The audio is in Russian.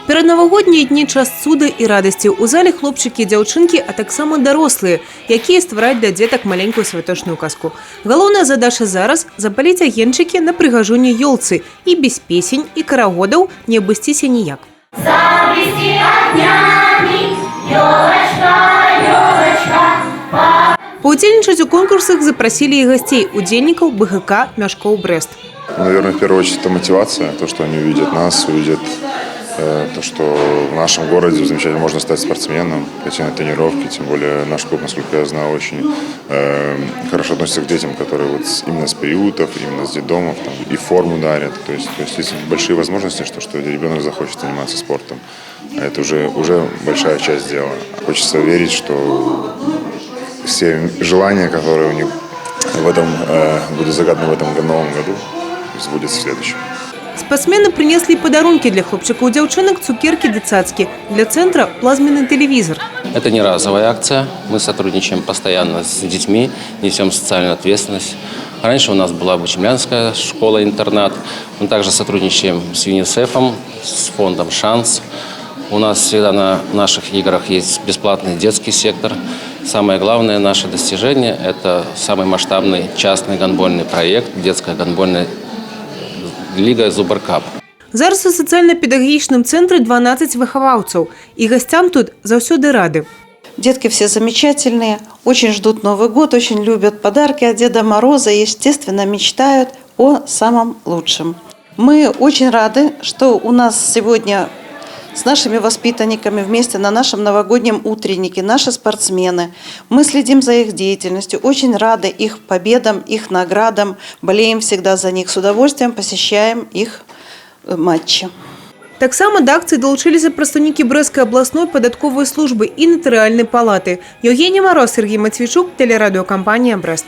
Пераднавагоднія дні – час цуда і радості. У залі хлопчики і дзяўчынкі, а таксама дарослыя, якія ствараюць для дзетак маленькую святочную казку. Галоўная задача зараз – запаліць агеньчыкі на прыгажуні ёлцы. І без песень і карагодаў не абысціся ніяк. Завести огнями, ёлочка, ёлочка. Паўдзельнічаць у конкурсах запросили и гостей, удзельнікаў БГК «Мяшкоў Брест». Наверное, в первую очередь это мотивация, то, что они увидят нас, увидят то, что в нашем городе замечательно можно стать спортсменом, пойти на тренировки, тем более наш клуб, насколько я знаю, очень хорошо относится к детям, которые вот именно с приютов, именно с детдомов, там, и форму дарят. То есть есть большие возможности, что ребенок захочет заниматься спортом. А это уже большая часть дела. Хочется верить, что все желания, которые у них в этом будут загаданы в этом новом году, сбудется в следующем. Спортсмены принесли подарунки для хлопчиков и девчонок, цукерки и цацки. Для центра – плазменный телевизор. Это не разовая акция. Мы сотрудничаем постоянно с детьми, несем социальную ответственность. Раньше у нас была Бучемлянская школа-интернат. Мы также сотрудничаем с ЮНИСЕФом, с фондом «Шанс». У нас всегда на наших играх есть бесплатный детский сектор. Самое главное наше достижение – это самый масштабный частный гандбольный проект «Детская гандбольная лига Зубаркап». Зараз у социально-педагогічным центре 12 выховавцев. И гостям тут заўсёды рады. Детки все замечательные, очень ждут Новый год, очень любят подарки от Деда Мороза и, естественно, мечтают о самом лучшем. Мы очень рады, что у нас сегодня с нашими воспитанниками вместе на нашем новогоднем утреннике наши спортсмены. Мы следим за их деятельностью, очень рады их победам, их наградам, болеем всегда за них, с удовольствием посещаем их матчи. Таксама да акцыі далучыліся прадстаўнікі Брэсцкай абласной падатковай службы і натарыяльнай палаты. Евгений Мороз, Сергей Матвейчук, телерадиокомпания «Брест».